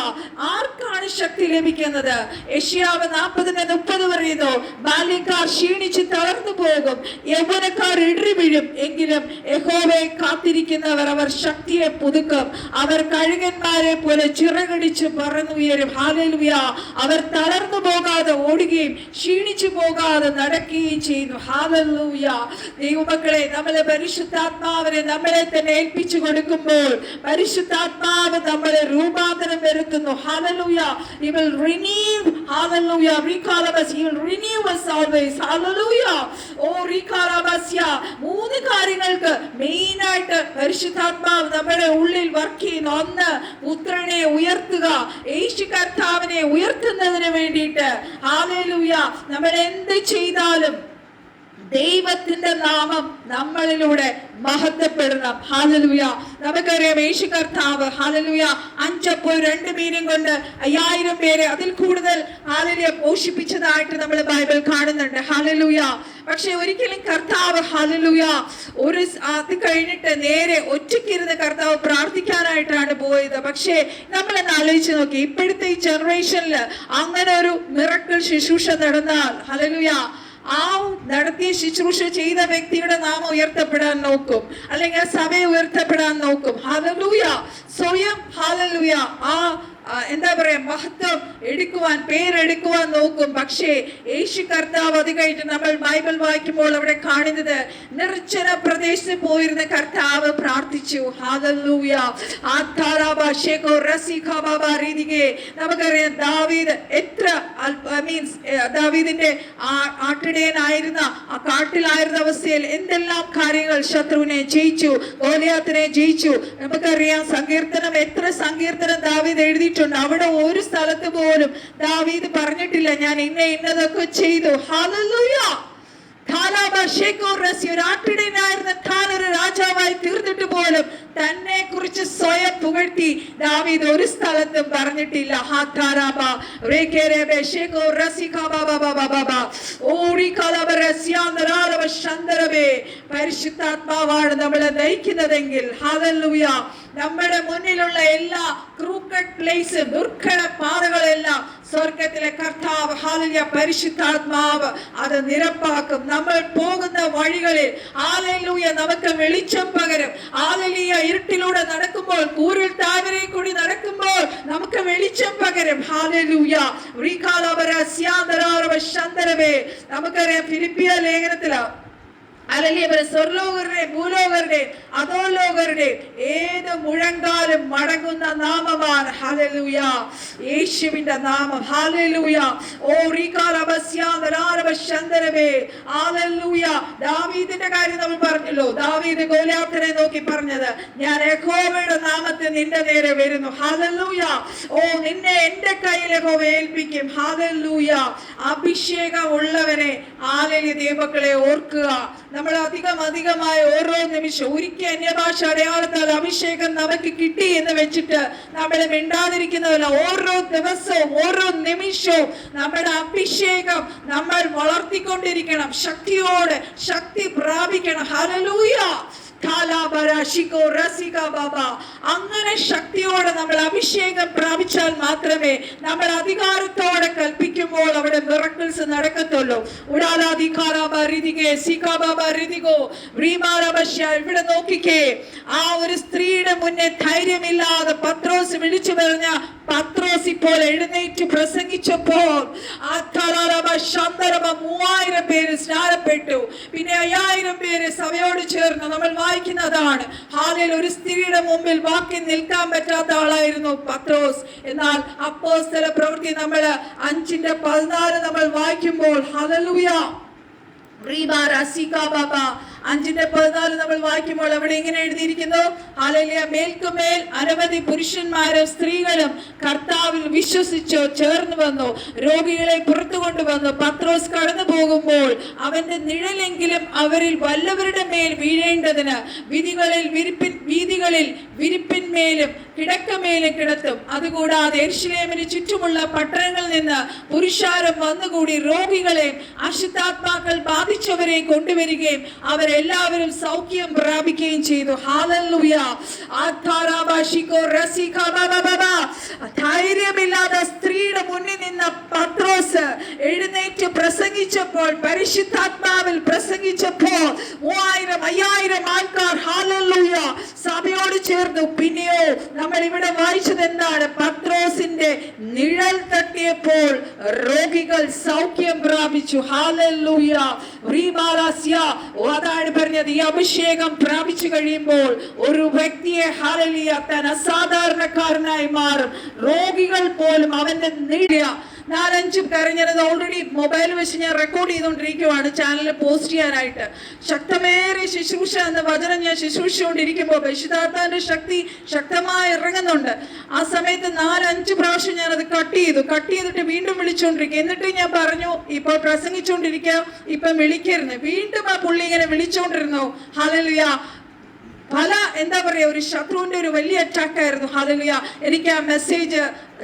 ആർക്കാണ് ശക്തി ലഭിക്കുന്നത്? യെശയ്യാവ് 40:30 പറയുന്നു, ബാല്യക്കാർ ക്ഷീണിച്ച് തളർന്നു പോകും, യൗവനക്കാർ ഇടറി വീഴും, എങ്കിലും യഹോവയെ കാത്തിരിക്കുന്നവർ അവർ ശക്തിയെ പുതുക്കും, അവർ കഴുകന്മാരെ പോലെ ചിറകടിച്ച് പറന്നുയരും. ഹല്ലേലൂയ. അവർ തളർന്നു പോകാതെ ഓടുകയും ക്ഷീണിച്ചു പോകാതെ നടക്കുകയും ചെയ്യുന്നു. ഹല്ലേലൂയ. ദൈവമക്കളെ, നമ്മളെ പരിശുദ്ധാത്മാവിനെ നമ്മളെ തന്നെ ഏൽപ്പിച്ചു കൊടുക്കുമ്പോൾ പരിശുദ്ധാത്മാവ് നമ്മളെ രൂപാന്തരം വരുത്തുന്നു. Hallelujah. He will renew. Hallelujah. He will renew us always. Hallelujah. Oh, മൂന്ന് കാര്യങ്ങൾക്ക് മെയിൻ ആയിട്ട് പരിശുദ്ധാത്മാവ് നമ്മുടെ ഉള്ളിൽ വർക്ക് ചെയ്യുന്നു. ഒന്ന്, പുത്രനെ ഉയർത്തുക, യേശു കർത്താവിനെ ഉയർത്തുന്നതിന് വേണ്ടിയിട്ട്. ഹല്ലേലൂയ. നമ്മൾ എന്ത് ചെയ്താലും ദൈവത്തിന്റെ നാമം നമ്മളിലൂടെ മഹത്വപ്പെടണം. ഹല്ലേലൂയ. നമുക്കറിയാം യേശു കർത്താവ് ഹല്ലേലൂയ 5 അപ്പോൾ 2 മീനും കൊണ്ട് 5000 പേരെ അതിൽ കൂടുതൽ ഹല്ലേലൂയ പോഷിപ്പിച്ചതായിട്ട് നമ്മൾ ബൈബിൾ കാണുന്നുണ്ട്. ഹല്ലേലൂയ. പക്ഷെ ഒരിക്കലും കർത്താവ് ഹല്ലേലൂയ അത് കഴിഞ്ഞിട്ട് നേരെ ഒറ്റയ്ക്കിരുന്ന് കർത്താവ് പ്രാർത്ഥിക്കാനായിട്ടാണ് പോയത്. പക്ഷേ നമ്മളെന്ന് ആലോചിച്ച് നോക്കി, ഇപ്പോഴത്തെ ഈ ജനറേഷനിൽ അങ്ങനെ ഒരു മിറക്കിൾ ശുശ്രൂഷ നടന്നാൽ ഹല്ലേലൂയ ആ നടത്തിയ ശുശ്രൂഷ ചെയ്ത വ്യക്തിയുടെ നാമം ഉയർത്തപ്പെടാൻ നോക്കും, അല്ലെങ്കിൽ സഭയെ ഉയർത്തപ്പെടാൻ നോക്കും. ഹല്ലേലൂയ. സ്വയം ഹല്ലേലൂയ എന്താ പറയാ മഹത്വം എടുക്കുവാൻ, പേരെടുക്കുവാൻ നോക്കും. പക്ഷേ യേശു കർത്താവ് അത് കഴിഞ്ഞിട്ട് നമ്മൾ ബൈബിൾ വായിക്കുമ്പോൾ അവിടെ കാണുന്നത് നിർജ്ജന പ്രദേശത്ത് പോയിരുന്ന കർത്താവ് പ്രാർത്ഥിച്ചു. ഹല്ലേലൂയ. നമുക്കറിയാം ദാവീദ് എത്ര ദാവീദിന്റെ ആട്ടിടയനായിരുന്ന ആ കാട്ടിലായിരുന്ന അവസ്ഥയിൽ എന്തെല്ലാം കാര്യങ്ങൾ ശത്രുവിനെ ജയിച്ചു, ഗോലിയാത്തിനെ ജയിച്ചു. നമുക്കറിയാം എത്ര സങ്കീർത്തനം ദാവീദ് എഴുതി. അവിടെ ഒരു സ്ഥലത്ത് പോലും ദാവീദ് പറഞ്ഞിട്ടില്ല ഞാൻ ഇന്നതൊക്കെ ചെയ്തു. ഹല്ലേലൂയ. ഒരു രാജാവായി തീർന്നിട്ട് പോലും തന്നെ കുറിച്ച് സ്വയം പുകഴ്ത്തി ദാവീദ് ഒരു സ്ഥലത്തും പറഞ്ഞിട്ടില്ല. പരിശുദ്ധാത്മാവാണ് നമ്മളെ നയിക്കുന്നതെങ്കിൽ ഹല്ലേലൂയ നമ്മുടെ മുന്നിലുള്ള എല്ലാ ക്രൂക്കഡ് പ്ലേസ്, ദുർഘട പാതകളെല്ലാം സ്വർഗത്തിലെ കർത്താവ് ഹല്ലേലൂയ പരിശുദ്ധാത്മാവ് അത് നിരപ്പാക്കും. നമ്മൾ പോകുന്ന വഴികളിൽ ഹല്ലേലൂയ നമുക്ക് വെളിച്ചം പകരും. ഹല്ലേലൂയ ഇരുട്ടിലൂടെ നടക്കുമ്പോൾ, കൂരിൽ താഴ്വരയിൽ കൂടി നടക്കുമ്പോൾ നമുക്ക് വെളിച്ചം പകരും. ഹല്ലേലൂയ. നമുക്കറിയാം ഫിലിപ്പിയ ലേഖനത്തില് സ്വർലോകരുടെ ഭൂലോകരുടെ അധോലോകരുടെ ഏത് മുഴങ്കാലും മടങ്ങുന്ന നാമമാണ് ഹല്ലേലൂയ യേശുവിന്റെ നാമം. ഹല്ലേലൂയ. ഓ ഹല്ലേലൂയ. ദാവീദിന്റെ കാര്യം നമ്മൾ പറഞ്ഞല്ലോ. ദാവീദ് ഗോലിയാത്തിനെ നോക്കി പറഞ്ഞത്, ഞാൻ യഹോവയുടെ നാമത്തിൽ നിന്റെ നേരെ വരുന്നു. ഹല്ലേലൂയ. ഓ നിന്നെ എന്റെ കയ്യിൽ യഹോവ ഏൽപ്പിക്കും. ഹല്ലേലൂയ. അഭിഷേകം ഉള്ളവനെ ഹല്ലേലൂയ ദൈവമക്കളെ ഓർക്കുക. നമ്മൾ അധികമായ ഓരോ നിമിഷം ഒരിക്കൽ അന്യഭാഷ അടയാളത്താൽ അഭിഷേകം നമുക്ക് കിട്ടി എന്ന് വെച്ചിട്ട് നമ്മൾ മിണ്ടാതിരിക്കുന്നതല്ല. ഓരോ ദിവസവും ഓരോ നിമിഷവും നമ്മുടെ അഭിഷേകം നമ്മൾ വളർത്തിക്കൊണ്ടിരിക്കണം. ശക്തിയോടെ ശക്തി പ്രാപിക്കണം. ഹല്ലേലൂയ. അങ്ങനെ ശക്തിയോടെ നമ്മൾ അഭിഷേകം പ്രാപിച്ചാൽ മാത്രമേ നമ്മൾ അധികാരത്തോടെ കൽപ്പിക്കുമ്പോൾ അവിടെ മിറക്കിൾസ് നടക്കത്തുള്ളൂ. ഇവിടെ നോക്കിക്കേ, ആ ഒരു സ്ത്രീയുടെ മുന്നേ ധൈര്യമില്ലാതെ പത്രോസ് വിളിച്ചു പറഞ്ഞ പത്രോസ് ഇപ്പോൾ എഴുന്നേറ്റ് പ്രസംഗിച്ചപ്പോൾ 3000 പേര് സ്നാനപ്പെട്ടു. പിന്നെ 5000 പേര് സഭയോട് ചേർന്ന് നമ്മൾ വായിക്കുന്നതാണ്. ഹാലയിൽ ഒരു സ്ത്രീയുടെ മുമ്പിൽ ബാക്കി നിൽക്കാൻ പറ്റാത്ത ആളായിരുന്നു പത്രോസ്. എന്നാൽ അപ്പോസ്തല പ്രവൃത്തി നമ്മൾ 5:14 നമ്മൾ വായിക്കുമ്പോൾ ഹല്ലേലൂയ 5:14 നമ്മൾ വായിക്കുമ്പോൾ അവിടെ ഇങ്ങനെ എഴുതിയിരിക്കുന്നു, ഹല്ലേലൂയ, മേൽക്കുമേൽ അനവധി പുരുഷന്മാരും സ്ത്രീകളും കർത്താവിൽ വിശ്വസിച്ചു ചേർന്ന് വന്നു, രോഗികളെ പുറത്തു കൊണ്ടുവന്നു. പത്രോസ് കടന്നു പോകുമ്പോൾ അവന്റെ നിഴലെങ്കിലും അവരിൽ വല്ലവരുടെ മേൽ വീഴേണ്ടതിന് വീതികളിൽ വിരിപ്പിന്മേലും കിടക്കമേലും കിടത്തും. അതുകൂടാതെ യെരൂശലേമിന് ചുറ്റുമുള്ള പട്ടണങ്ങളിൽ നിന്ന് പുരുഷാരം വന്നുകൂടി രോഗികളെയും അശുദ്ധാത്മാക്കൾ ബാധിച്ചവരെ കൊണ്ടുവരികയും അവരെല്ലാവരും സൗഖ്യം പ്രാപിക്കുകയും ചെയ്തു. ഹല്ലേലൂയ. ധൈര്യമില്ലാത്ത സ്ത്രീയുടെ മുന്നിൽ നിന്ന പത്രോസ് എഴുന്നേറ്റ് പ്രസംഗിച്ചപ്പോൾ, പരിശുദ്ധാത്മാവിൽ പ്രസംഗിച്ചപ്പോൾ 3000-5000 ആൾക്കാർ ഹല്ലേലൂയ സഭയോട് ചേർന്നു. പിന്നെയോ നമ്മൾ ഇവിടെ വായിച്ചത് എന്താണ്? പത്രോസിന്റെ നിഴൽ തട്ടിയപ്പോൾ രോഗികൾ സൗഖ്യം പ്രാപിച്ചു. ഹല്ലേലൂയ. അതാണ് പറഞ്ഞത്, ഈ അഭിഷേകം പ്രാപിച്ചു കഴിയുമ്പോൾ ഒരു വ്യക്തിയെ ഹല്ലേലൂയ താൻ അസാധാരണക്കാരനായി മാറും. രോഗികൾ പോലും അവന്റെ നീടിയ 4-5 കരഞ്ഞത് ഓൾറെഡി മൊബൈൽ വെച്ച് ഞാൻ റെക്കോർഡ് ചെയ്തുകൊണ്ടിരിക്കുവാണ് ചാനലിൽ പോസ്റ്റ് ചെയ്യാനായിട്ട്. ശക്തമേറിയ ശുശ്രൂഷ എന്ന വചനം ഞാൻ ശുശ്രൂഷിച്ചുകൊണ്ടിരിക്കുമ്പോൾ പരിശുദ്ധാത്മാവിന്റെ ശക്തി ശക്തമായി ഇറങ്ങുന്നുണ്ട്. ആ സമയത്ത് 4-5 പ്രാവശ്യം ഞാനത് കട്ട് ചെയ്തിട്ട് വീണ്ടും വിളിച്ചുകൊണ്ടിരിക്കുക. എന്നിട്ട് ഞാൻ പറഞ്ഞു, ഇപ്പോൾ പ്രസംഗിച്ചുകൊണ്ടിരിക്കുക, ഇപ്പം വിളിക്കരുത്. വീണ്ടും ആ പുള്ളി ഇങ്ങനെ വിളിച്ചുകൊണ്ടിരുന്നു. ഹല്ലേലൂയ. പല എന്താ പറയാ, ഒരു ശത്രുവിന്റെ ഒരു വലിയ അറ്റാക്ക് ആയിരുന്നു. ഹല്ലേലൂയ. എനിക്ക് ആ മെസ്സേജ്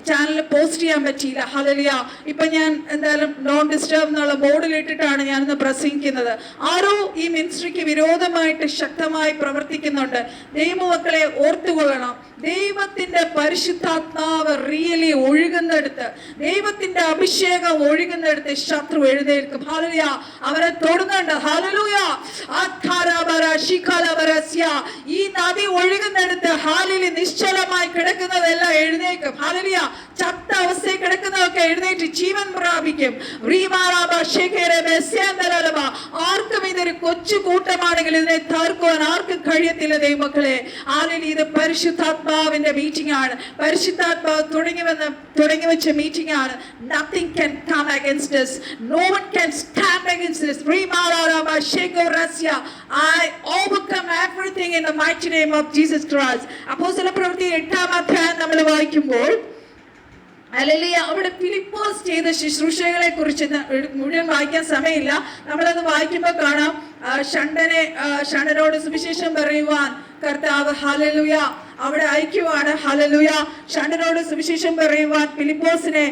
ചാനലിൽ പോസ്റ്റ് ചെയ്യാൻ പറ്റിയില്ല. ഹല്ലേലൂയ. ഇപ്പൊ ഞാൻ എന്തായാലും നോൺ ഡിസ്റ്റർബ് എന്നുള്ള ബോർഡിൽ ഇട്ടിട്ടാണ് ഞാനിന്ന് പ്രസംഗിക്കുന്നത്. ആരോ ഈ മിനിസ്ട്രിക്ക് വിരോധമായിട്ട് ശക്തമായി പ്രവർത്തിക്കുന്നുണ്ട്. ദൈവമക്കളെ ഓർത്തുകൊള്ളണം, ദൈവത്തിന്റെ പരിശുദ്ധാത്മാവ് റിയലി ഒഴുകുന്നിടത്ത്, ദൈവത്തിന്റെ അഭിഷേകം ഒഴുകുന്നിടത്ത് ശത്രു എഴുന്നേൽക്കും. ഹല്ലേലൂയ. അവരെ തൊടുന്നുണ്ട്. ഹല്ലേലൂയ. ഈ നദി ഒഴുകുന്നിടത്ത് ഹാലിൽ നിശ്ചലമായി കിടക്കുന്നതെല്ലാം എഴുന്നേൽക്കും. ഹല്ലേലൂയ. ചത്ത അവസ്ഥയിൽ കിടക്കുന്നതൊക്കെ എഴുന്നേറ്റ് ജീവൻ പ്രാപിക്കും. ആർക്കും ഇതൊരു കൊച്ചു കൂട്ടമാണെങ്കിൽ ഇതിനെ തകർക്കുവാൻ ആർക്കും കഴിയത്തില്ല. ദൈവമക്കളെ, ആലിൽ ഇത് പരിശുദ്ധാത്മാവിന്റെ മീറ്റിംഗ് ആണ്. പരിശുദ്ധാത്മാവ് തുടങ്ങി വെച്ച മീറ്റിംഗ് ആണ്. Nothing can come against us. No one can stand against us. I overcome everything in the mighty name of Jesus Christ. അപ്പോസ്തലപ്രവൃത്തി 8-ാം അധ്യായം നമ്മൾ വായിക്കുമ്പോൾ ഹല്ലേലൂയ, അവിടെ ഫിലിപ്പോസ് ചെയ്ത ശുശ്രൂഷകളെ കുറിച്ച് മുഴുവൻ വായിക്കാൻ സമയമില്ല. നമ്മളത് വായിക്കുമ്പോൾ കാണാം, ഷണ്ഡനോട് സുവിശേഷം പറയുവാൻ കർത്താവ് ഹല്ലേലൂയ അവിടെ അയക്കുവാണ്. ഹല്ലേലൂയ. ഷണ്ഡനോട് സുവിശേഷം പറയുവാൻ ഫിലിപ്പോസിനെ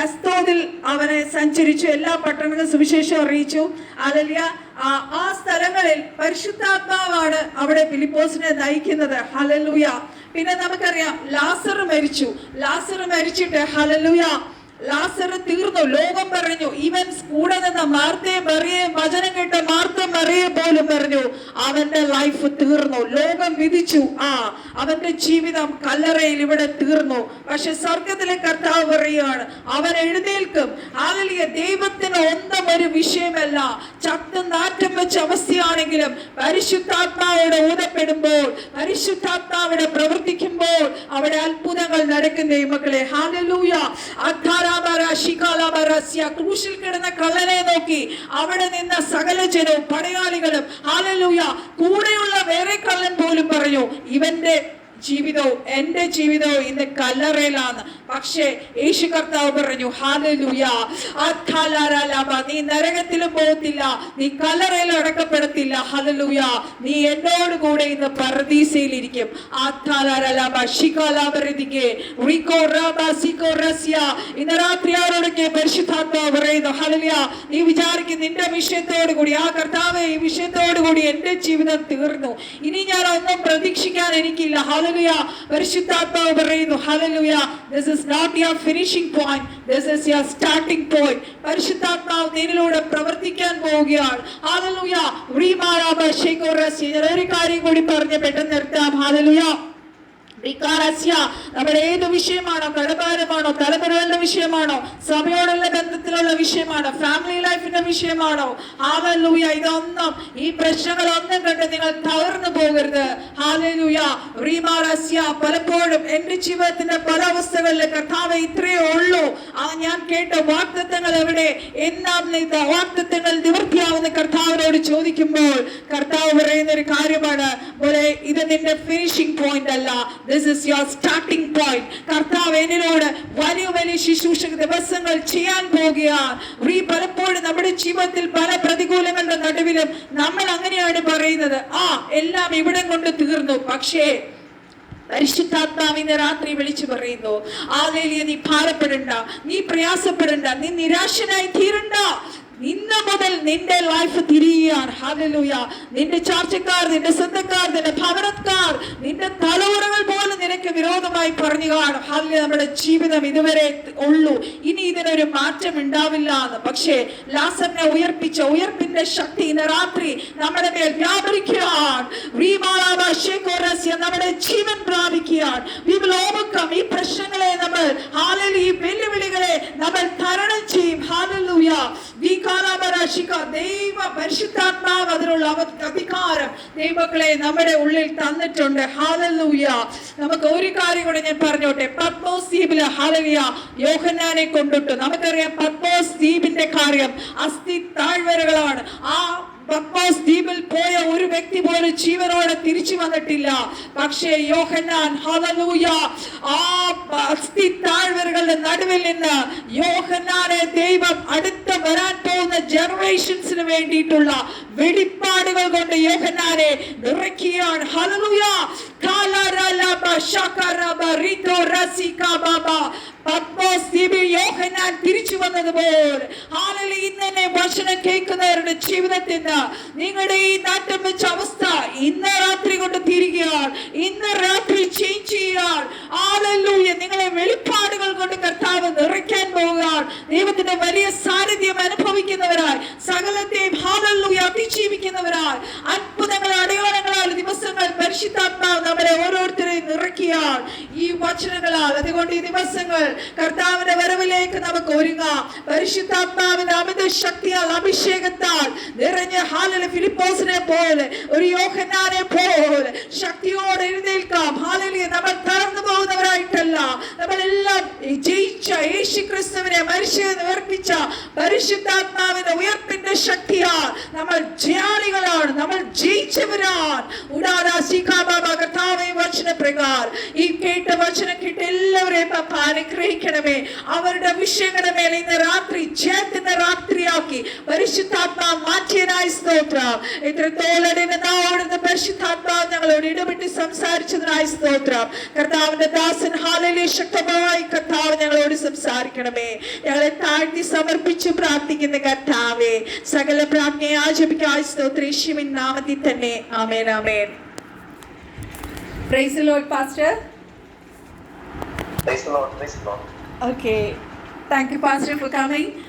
അസ്തോദിൽ അവനെ സഞ്ചരിച്ചു. എല്ലാ പട്ടണങ്ങളും സുവിശേഷം അറിയിച്ചു. ഹല്ലേലൂയ. ആ സ്ഥലങ്ങളിൽ പരിശുദ്ധാത്മാവാണ് അവിടെ ഫിലിപ്പോസിനെ നയിക്കുന്നത്. ഹല്ലേലൂയ. പിന്നെ നമുക്കറിയാം, ലാസർ മരിച്ചിട്ട് ഹല്ലേലൂയ ലാസർ തീർന്നു. ലോകം പറഞ്ഞു, ഇവൻ കൂടെ നിന്ന മാർത്തയെ മറിയയും വചനം കേട്ട മാർത്ത മറിയെ പോലും പറഞ്ഞു അവന്റെ ലൈഫ് തീർന്നു. ലോകം വിധിച്ചു, അവന്റെ ജീവിതം കല്ലറയിൽ ഇവിടെ തീർന്നു. പക്ഷെ സ്വർഗത്തിലെ കർത്താവ് പറയുകയാണ്, അവൻ എഴുന്നേൽക്കും. ഹല്ലേലൂയ. ദൈവത്തിന് ഒന്നും ഒരു വിഷയമല്ല. ചത്ത് നാറ്റം വെച്ച അവസ്ഥയാണെങ്കിലും പരിശുദ്ധാത്മാവോടെ ഊതപ്പെടുമ്പോൾ, പരിശുദ്ധാത്മാവിടെ പ്രവർത്തിക്കുമ്പോൾ അവിടെ അത്ഭുതങ്ങൾ നടക്കും. ദൈവമക്കളെ, ഹല്ലേലൂയ. ക്രൂശിൽ കിടന്ന കള്ളനെ നോക്കി അവിടെ നിന്ന സകല ജനവും പടയാളികളും ഹല്ലേലൂയ, കൂടെയുള്ള വേറെ കള്ളൻ പോലും പറഞ്ഞു, ഇവന്റെ ജീവിതവും എന്റെ ജീവിതവും ഇന്ന് കല്ലറയിലാണ്. പക്ഷേ യേശു കർത്താവ് പറഞ്ഞു, ഹല്ലേലൂയ, നീ നരകത്തിലും പോകത്തില്ല, നീ കല്ലറയിൽ അടക്കപ്പെടത്തില്ല. ഹല്ലേലൂയ. നീ എന്നോട് കൂടെ ഇന്ന് പരദീസയിൽ ഇരിക്കും. ഇന്ന് രാത്രി ആരോടൊക്കെ പരിശുദ്ധാത്മാവ് പറയുന്നു, ഹല്ലേലൂയ, നീ വിചാരിക്കും നിന്റെ വിഷയത്തോടു കൂടി, കർത്താവ് ഈ വിഷയത്തോടു കൂടി എന്റെ ജീവിതം തീർന്നു, ഇനി ഞാൻ ഒന്നും പ്രതീക്ഷിക്കാൻ എനിക്കില്ല. ഹല്ലേലൂയ. പരിശുദ്ധാത്മാവ് പറയുന്നു, hallelujah, this is not your finishing point, this is your starting point. പരിശുദ്ധാത്മാവ് നിന്നിലൂടെ പ്രവർത്തിക്കാൻ പോവുകയാണ്. ഹല്ലേലൂയ. ഒരു കാര്യം കൂടി പറഞ്ഞ് പെട്ടെന്ന് നിർത്താം. ഹല്ലേലൂയ. നമ്മുടെ ഏത് വിഷയമാണോ, കടഭാരമാണോ, തലമുറകളുടെ വിഷയമാണോ, സഭയോടുള്ള ബന്ധത്തിലുള്ള വിഷയമാണോ, ഫാമിലി ലൈഫിന്റെ വിഷയമാണോ, ഹല്ലേലൂയ, ഇതൊന്നും ഈ പ്രശ്നങ്ങളൊന്നും കണ്ട് നിങ്ങൾ തകർന്നു പോകരുത്. ഹല്ലേലൂയ. പലപ്പോഴും എന്റെ ജീവിതത്തിന്റെ പല അവസ്ഥകളിൽ കർത്താവേ ഇത്രയേ ഉള്ളൂ, ഞാൻ കേട്ട വാഗ്ദത്തങ്ങൾ എവിടെ, എന്നാണ് വാഗ്ദത്തങ്ങൾ നിവൃത്തിയാവുന്ന കർത്താവിനോട് ചോദിക്കുമ്പോൾ കർത്താവ് പറയുന്ന ഒരു കാര്യമാണ്, ഇത് നിന്റെ ഫിനിഷിംഗ് പോയിന്റ് അല്ല, this is your starting point. കർത്താവ് എന്നോട് വലിയ വലിയ ശുശ്രൂഷ ദിവസങ്ങൾ ചെയ്യാൻ പോകുകയാണ്. പലപ്പോഴും നമ്മുടെ ജീവിതത്തിൽ പല പ്രതികൂലങ്ങളുടെ നടുവിലും നമ്മൾ അങ്ങനെയാണ് പറയുന്നത്, എല്ലാം ഇവിടെ കൊണ്ട് തീർന്നു. പക്ഷേ പരിശുദ്ധാത്മാവ് ഇന്ന് രാത്രി വിളിച്ചു പറയുന്നു, ഹല്ലേലൂയ, നീ ഭാരപ്പെടണ്ട, നീ പ്രയാസപ്പെടണ്ട, നീ നിരാശനായി തീരണ്ട. ഇന്ന് മുതൽ നിന്റെ ലൈഫ് തിരിയുകയാണ്. ഹല്ലേലൂയ. നിന്റെ ചാർച്ചക്കാർ, നിന്റെ സ്വന്തക്കാർ, നിന്റെ ഭവനക്കാർ, നിന്റെ തലമുറകൾ പോലും നിനക്ക് വിരോധമായി പറഞ്ഞു കാണും. ഹല്ലേലൂയ. നമ്മുടെ ജീവിതം ഇതുവരെ ഉള്ളൂ, ഇനി ഇതിനൊരു മാറ്റം ഉണ്ടാവില്ല എന്ന്. പക്ഷേ ലാസറിനെ ഉയർപ്പിച്ച ഉയർപ്പിന്റെ ശക്തി ഇന്ന് രാത്രി നമ്മുടെ മേൽ വ്യാപരിക്കുകയാണ്. നമ്മുടെ ജീവൻ പ്രാപിക്കുകയാണ്. ഈ പ്രശ്നങ്ങളെ നമ്മൾ, ഹല്ലേലൂയ, ഈ വെല്ലുവിളികളെ നമ്മൾ തരണം ചെയ്യും. ഹല്ലേലൂയ. ദൈവ പരിശുദ്ധാത്മാവ് അതിനുള്ള അധികാരം ദൈവങ്ങളെ നമ്മുടെ ഉള്ളിൽ തന്നിട്ടുണ്ട്. ഹല്ലേലൂയ. നമുക്ക് ഒരു കാര്യം കൂടെ ഞാൻ പറഞ്ഞോട്ടെ. പത്മോസ് ദ്വീപില്, ഹല്ലേലൂയ, യോഹന്നാനെ കൊണ്ടിട്ടു. നമുക്കറിയാം പത്മോസ് ദ്വീപിന്റെ കാര്യം അസ്ഥി താഴ്വരകളാണ്. പത്മോസ് ദ്വീപിൽ പോയ ഒരു വ്യക്തി പോലും ജീവനോടെ തിരിച്ചു വന്നിട്ടില്ല. പക്ഷേ യോഹന്നാൻ, ഹല്ലേലൂയ, ആ അസ്ഥി താഴ്വരകളുടെ നടുവിൽ നിന്ന് യോഹന്നാനെ ദൈവം അടുത്ത വരാൻ പോകുന്ന ജനറേഷൻസിന് വേണ്ടിയിട്ടുള്ള വെളിപ്പാടുകൾ കൊണ്ട് യോഹന്നാനെ നിറയ്ക്കുകയാണ്. ഹല്ലേലൂയ. പത്മോസ് ദ്വീപിൽ യോഹന്നാൻ തിരിച്ചു വന്നതുപോലെ ഇന്നെ വചനം കേൾക്കുന്നവരുടെ ജീവിതത്തിൽ നിങ്ങളുടെ ഈ നാട്ടം വെച്ച അവസ്ഥ ഇന്ന് രാത്രി കൊണ്ട് തീരുകയാണ്. ഇന്ന് രാത്രി ചേഞ്ച് ചെയ്യുകയാണ്. ഹല്ലേലൂയ. നിങ്ങളെ വെളിപ്പാടുകൾ കൊണ്ട് കർത്താവ് നിറയ്ക്കാൻ പോവുകയാണ്. ദൈവത്തിന്റെ വലിയ സാന്നിധ്യം അനുഭവിക്കുന്നവരായി, സകലത്തെയും ഹല്ലേലൂയ അതിജീവിക്കുന്നവരായി, അത്ഭുതങ്ങൾ അടയാളങ്ങളാൽ ദിവസങ്ങൾ പരിശുദ്ധാത്മാവ് നമ്മളെ ഓരോരുത്തരെയും നിറയ്ക്കുകയാണ് ഈ വചനങ്ങളാൽ. അതുകൊണ്ട് ഈ ദിവസങ്ങൾ കർത്താവിന്റെ വരവിലേക്ക് നമുക്ക് ഒരുങ്ങാം. പരിശുദ്ധാത്മാവിന്റെ അമിത ശക്തിയാൽ, അഭിഷേകത്താൽ നിറഞ്ഞ ഫിലിപ്പോസിനെ പോലെ, ഒരു യോഹന്നാനെ പോലെ ശക്തിയോടെ എഴുന്നേൽക്കാം. ഹല്ലേലൂയ. നമ്മൾ തളർന്നു പോകുന്നവരായിട്ടല്ല, നമ്മളെല്ലാം ജയിച്ച യേശു ക്രിസ്തുവിനെ മരിച്ചത് ഉയർപ്പിച്ച പരിശുദ്ധാത്മാവിന്റെ ഉയർപ്പിന്റെ ശക്തിയാൽ നമ്മൾ ജയാളികളാണ്, നമ്മൾ ജയിച്ചവരാണ്. കർത്താവേ വചന പ്രകാരം ഈ കേട്ട വചനം കേട്ട് എല്ലാവരെയും അനുഗ്രഹിക്കണമേ. അവരുടെ വിഷയങ്ങളുടെ മേലെ ഇന്ന് രാത്രി ജയത്തിന്റെ രാത്രിയാക്കി പരിശുദ്ധാത്മാവ് മാറ്റിയതിനായി സ്തോത്രം. ഇത്രത്തോളം പരിശുദ്ധാത്മാവ് ഞങ്ങളോട് ഇടപെട്ട് സംസാരിച്ചതിനായി സ്തോത്രം. കർത്താവിന്റെ ദാസൻ ഹല്ലേലൂയ ശക്തമായി കർത്താവ് ഞങ്ങളോട് സംസാരിക്കണമേ. ഞങ്ങളെ താഴ്ത്തി സമർപ്പിച്ച് പ്രാർത്ഥിക്കുന്ന കർത്താവേ, സകല പ്രാർത്ഥനയെ ആചരിക്കായി സ്തോത്രം. യേശുവിൻ നാമത്തിൽ തന്നെ ആമേൻ, ആമേൻ. Praise the Lord, Pastor. Praise the Lord. Praise the Lord. Okay. Thank you, Pastor, for coming.